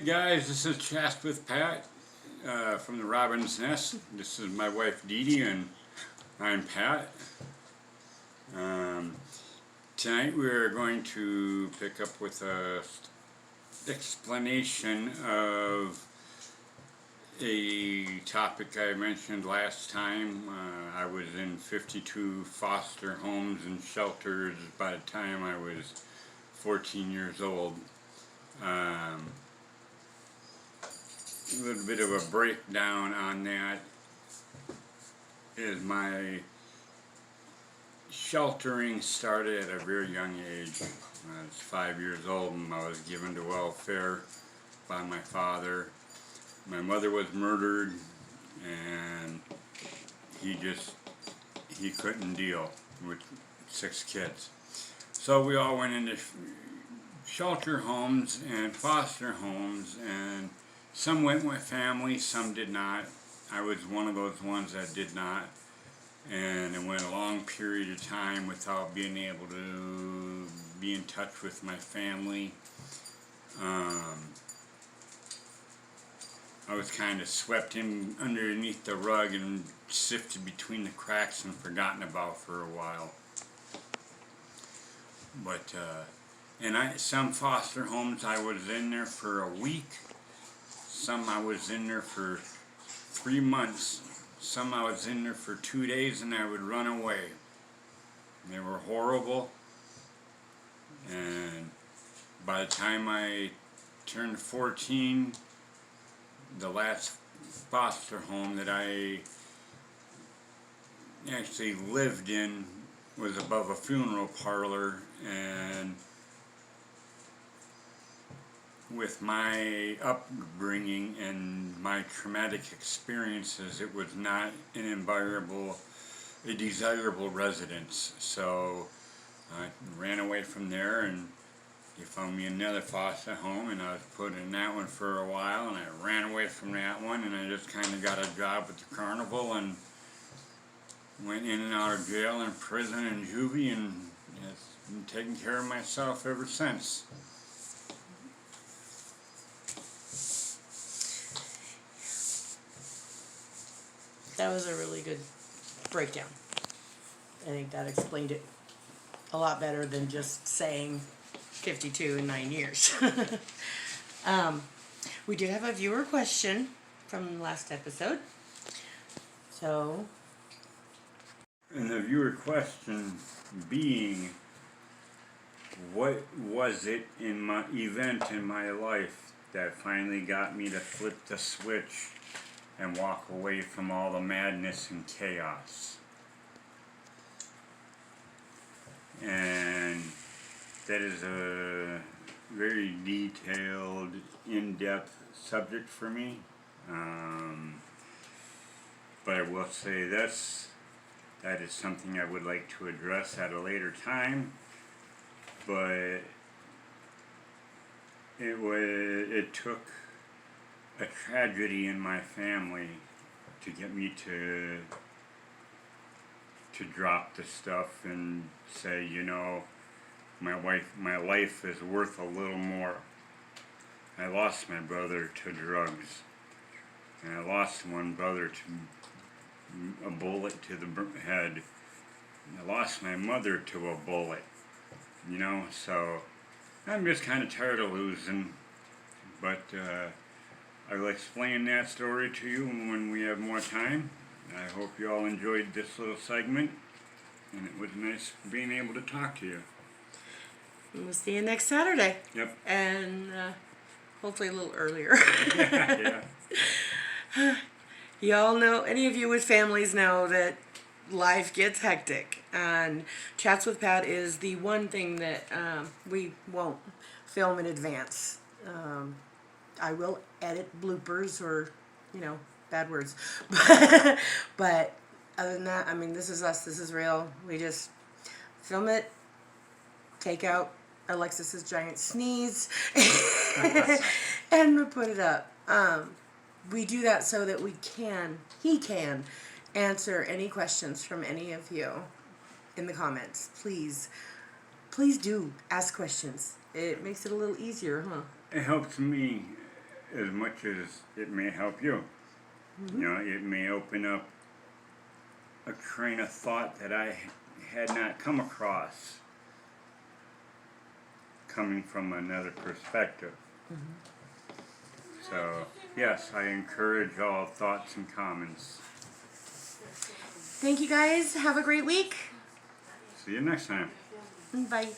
guys, this is Chats with Pat from the Robin's Nest. This is my wife Dee Dee and I'm Pat. Tonight we are going to pick up with a explanation of a topic I mentioned last time. I was in 52 foster homes and shelters by the time I was 14 years old. A little bit of a breakdown on that is my sheltering started at a very young age. I was 5 years old and I was given to welfare by my father. My mother was murdered and he couldn't deal with 6 kids. So we all went into shelter homes and foster homes, and some went with family, some did not. I was one of those ones that did not, and it went a long period of time without being able to be in touch with my family. I was kind of swept in underneath the rug and sifted between the cracks and forgotten about for a while. But some foster homes I was in there for a week. Some I was in there for 3 months. Some I was in there for 2 days and I would run away. They were horrible. And by the time I turned 14, the last foster home that I actually lived in was above a funeral parlor, and with my upbringing and my traumatic experiences, it was not a desirable residence. So I ran away from there, and they found me another foster home, and I was put in that one for a while, and I ran away from that one, and I just kind of got a job at the carnival and went in and out of jail and prison and juvie, and have been taking care of myself ever since. That was a really good breakdown. I think that explained it a lot better than just saying 52 in 9 years. We did have a viewer question from last episode. So, And the viewer question being, what was it in my event in my life that finally got me to flip the switch and walk away from all the madness and chaos? And that is a very detailed, in-depth subject for me. But I will say this, that is something I would like to address at a later time. But it took a tragedy in my family to get me to drop the stuff and say, you know, my life is worth a little more. I lost my brother to drugs, and I lost one brother to a bullet to the head. I lost my mother to a bullet, you know, so I'm just kind of tired of losing. But I will explain that story to you when we have more time. I hope you all enjoyed this little segment, and it was nice being able to talk to you. we'll see you next Saturday. Yep. And hopefully a little earlier. Yeah. Y'all know, any of you with families know that life gets hectic, and Chats with Pat is the one thing that we won't film in advance. I will edit bloopers or, you know, bad words. But other than that, I mean, this is us. This is real. We just film it, take out Alexis's giant sneeze, and we put it up. We do that so that he can answer any questions from any of you in the comments. Please do ask questions. It makes it a little easier, huh? It helps me as much as it may help you. You know, it may open up a train of thought that I had not come across, coming from another perspective. So, yes, I encourage all thoughts and comments. Thank you guys. Have a great week. See you next time. Bye.